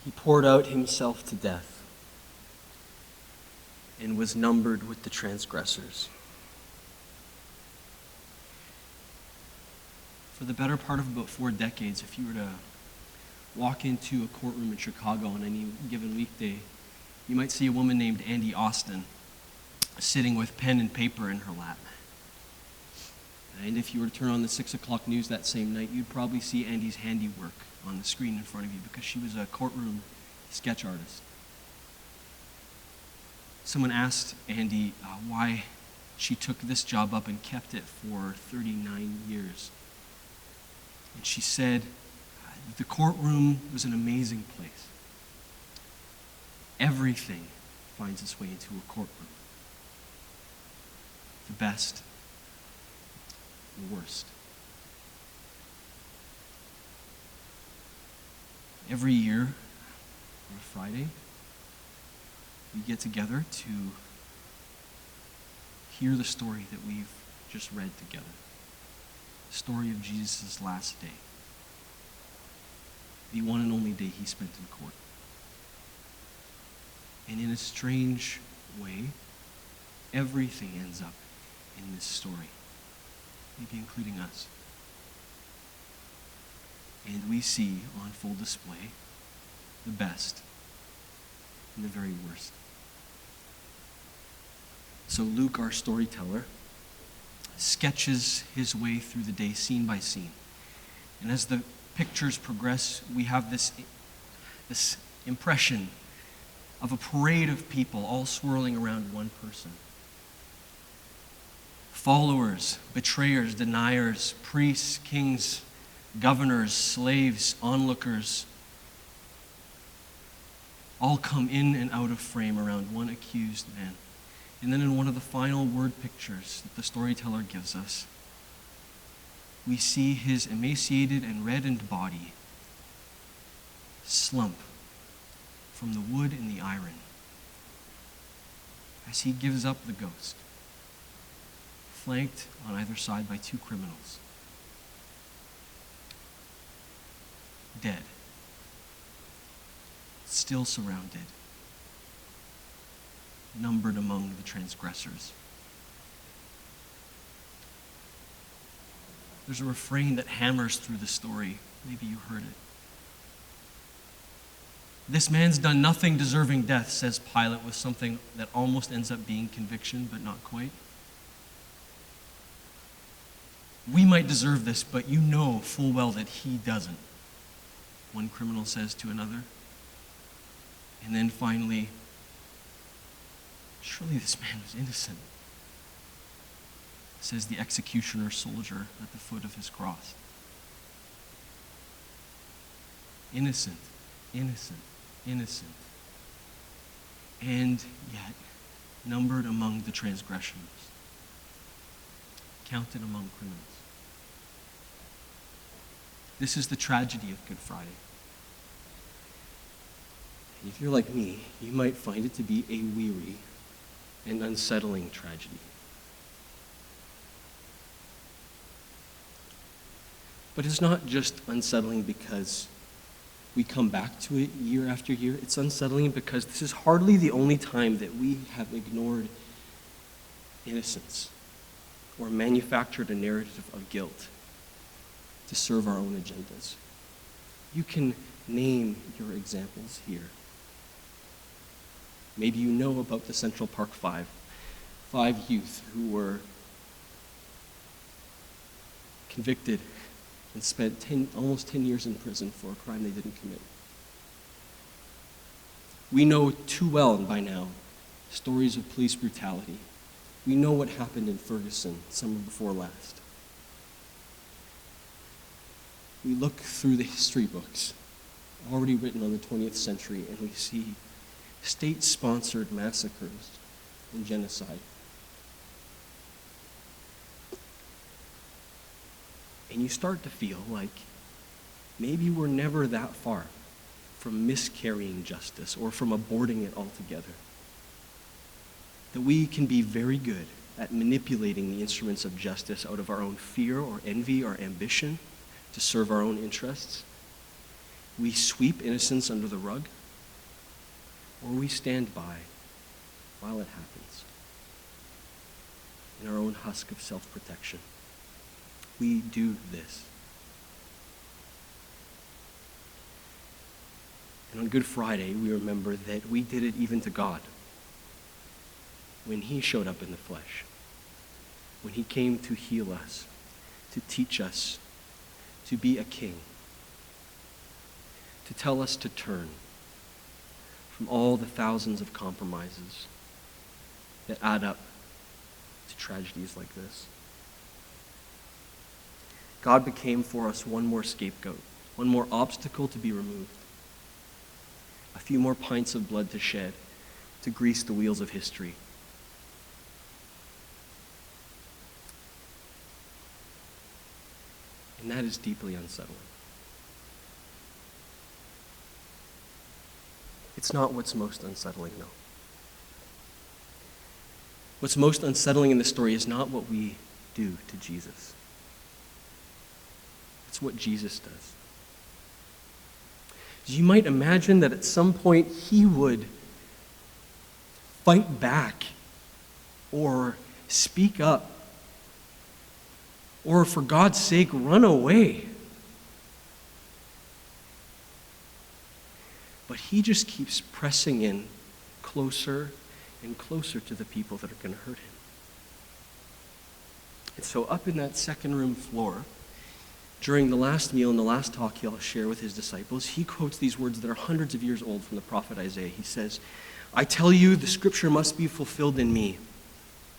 He poured out himself to death and was numbered with the transgressors. For the better part of about 4 decades, if you were to walk into a courtroom in Chicago on any given weekday, you might see a woman named Andy Austin sitting with pen and paper in her lap. And if you were to turn on the 6 o'clock news that same night, you'd probably see Andy's handiwork on the screen in front of you because she was a courtroom sketch artist. Someone asked Andy why she took this job up and kept it for 39 years. And she said, the courtroom was an amazing place. Everything finds its way into a courtroom. The best, the worst. Every year, on a Friday, we get together to hear the story that we've just read together. The story of Jesus' last day. The one and only day he spent in court. And in a strange way, everything ends up in this story, maybe including us. And we see on full display the best and the very worst. So Luke, our storyteller, sketches his way through the day scene by scene. And as the pictures progress, we have this impression of a parade of people all swirling around one person. Followers, betrayers, deniers, priests, kings, governors, slaves, onlookers, all come in and out of frame around one accused man. And then in one of the final word pictures that the storyteller gives us, we see his emaciated and reddened body slump from the wood and the iron as he gives up the ghost, flanked on either side by 2 criminals. Dead, still surrounded, numbered among the transgressors. There's a refrain that hammers through the story. Maybe you heard it. This man's done nothing deserving death, says Pilate with something that almost ends up being conviction, but not quite. We might deserve this, but you know full well that he doesn't, one criminal says to another. And then finally, surely this man was innocent, says the executioner soldier at the foot of his cross. Innocent, innocent, innocent. And yet, numbered among the transgressors, counted among criminals. This is the tragedy of Good Friday. And if you're like me, you might find it to be a weary and unsettling tragedy. But it's not just unsettling because we come back to it year after year. It's unsettling because this is hardly the only time that we have ignored innocence or manufactured a narrative of guilt to serve our own agendas. You can name your examples here. Maybe you know about the Central Park Five youth who were convicted and spent almost 10 years in prison for a crime they didn't commit. We know too well by now stories of police brutality. We know what happened in Ferguson summer before last. We look through the history books already written on the 20th century and we see state-sponsored massacres and genocide. And you start to feel like maybe we're never that far from miscarrying justice or from aborting it altogether. That we can be very good at manipulating the instruments of justice out of our own fear or envy or ambition to serve our own interests. We sweep innocence under the rug or we stand by while it happens in our own husk of self-protection. We do this. And on Good Friday, we remember that we did it even to God when he showed up in the flesh, when he came to heal us, to teach us, to be a king, to tell us to turn from all the thousands of compromises that add up to tragedies like this. God became for us one more scapegoat, one more obstacle to be removed, a few more pints of blood to shed to grease the wheels of history. And that is deeply unsettling. It's not what's most unsettling, though. What's most unsettling in this story is not what we do to Jesus. It's what Jesus does. You might imagine that at some point he would fight back or speak up or, for God's sake, run away. But he just keeps pressing in closer and closer to the people that are going to hurt him. And so up in that second room floor, during the last meal and the last talk he'll share with his disciples, he quotes these words that are hundreds of years old from the prophet Isaiah. He says, "I tell you, the scripture must be fulfilled in me."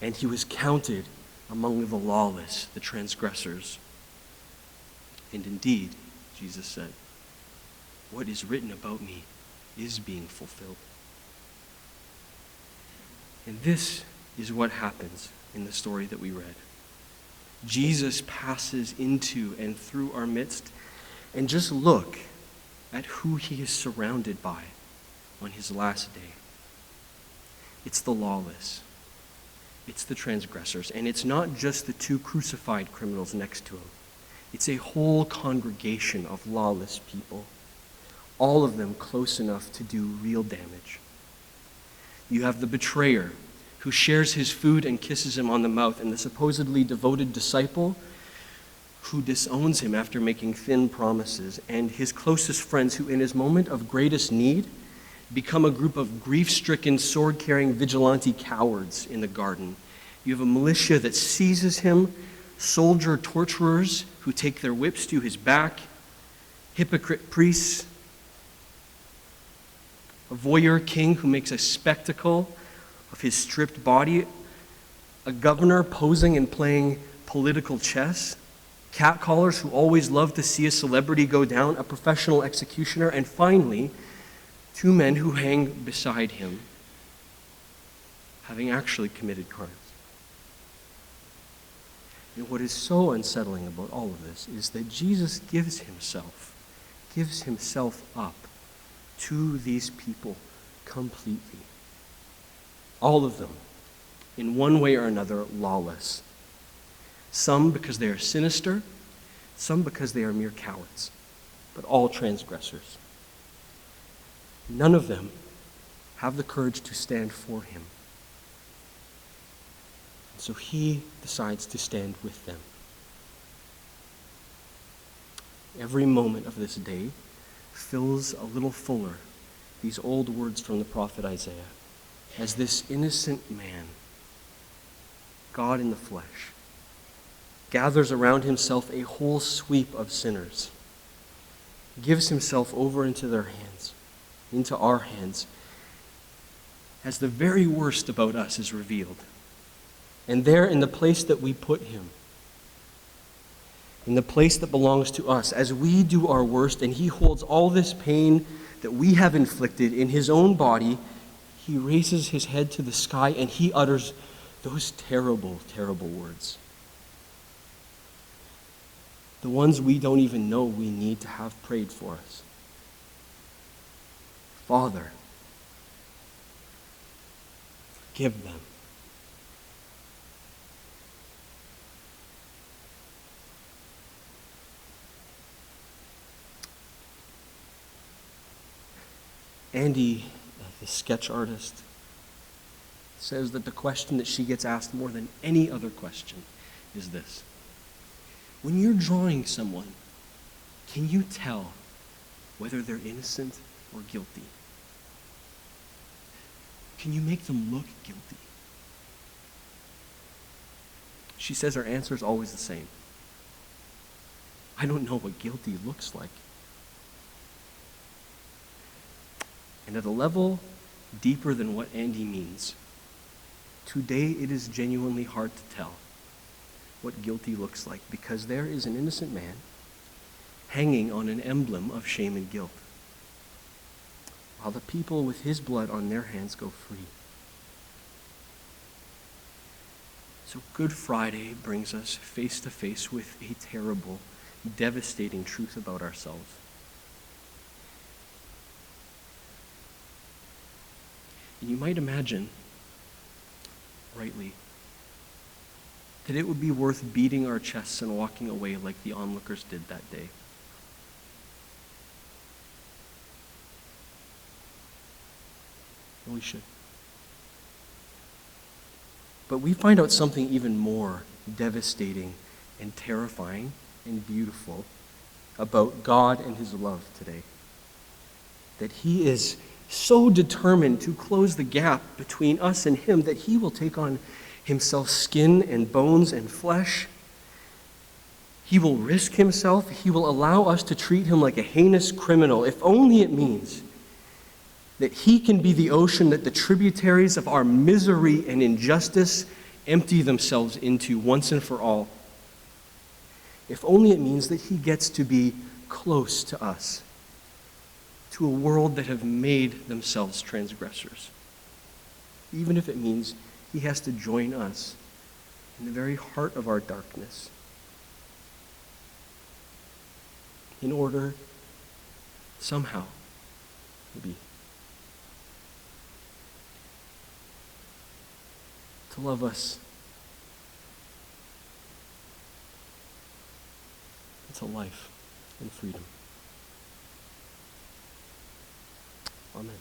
And he was counted among the lawless, the transgressors. And indeed, Jesus said, what is written about me is being fulfilled. And this is what happens in the story that we read. Jesus passes into and through our midst, and just look at who he is surrounded by on his last day. It's the lawless. It's the transgressors. And it's not just the two crucified criminals next to him. It's a whole congregation of lawless people, all of them close enough to do real damage. You have the betrayer who shares his food and kisses him on the mouth, and the supposedly devoted disciple who disowns him after making thin promises, and his closest friends who, in his moment of greatest need, become a group of grief-stricken, sword-carrying vigilante cowards in the garden. You have a militia that seizes him, soldier torturers who take their whips to his back, hypocrite priests, a voyeur king who makes a spectacle of his stripped body, a governor posing and playing political chess, catcallers who always love to see a celebrity go down, a professional executioner, and finally, two men who hang beside him, having actually committed crimes. And what is so unsettling about all of this is that Jesus gives himself up to these people completely. All of them, in one way or another, lawless. Some because they are sinister, some because they are mere cowards, but all transgressors. None of them have the courage to stand for him. So he decides to stand with them. Every moment of this day fills a little fuller these old words from the prophet Isaiah, as this innocent man, God in the flesh, gathers around himself a whole sweep of sinners, gives himself over into their hands, into our hands, as the very worst about us is revealed. And there, in the place that we put him, in the place that belongs to us, as we do our worst, and he holds all this pain that we have inflicted in his own body, he raises his head to the sky and he utters those terrible, terrible words. The ones we don't even know we need to have prayed for us. Father, forgive them. Andy the sketch artist, says that the question that she gets asked more than any other question is this: when you're drawing someone, can you tell whether they're innocent or guilty? Can you make them look guilty? She says her answer is always the same: I don't know what guilty looks like. And at a level deeper than what Andy means, today it is genuinely hard to tell what guilty looks like, because there is an innocent man hanging on an emblem of shame and guilt, while the people with his blood on their hands go free. So Good Friday brings us face to face with a terrible, devastating truth about ourselves. And you might imagine, rightly, that it would be worth beating our chests and walking away like the onlookers did that day. And we should. But we find out something even more devastating and terrifying and beautiful about God and his love today. That he is so determined to close the gap between us and him that he will take on himself skin and bones and flesh. He will risk himself. He will allow us to treat him like a heinous criminal, if only it means that he can be the ocean that the tributaries of our misery and injustice empty themselves into once and for all. If only it means that he gets to be close to us, to a world that have made themselves transgressors. Even if it means he has to join us in the very heart of our darkness, in order, somehow, maybe, to love us into life and freedom. Amen.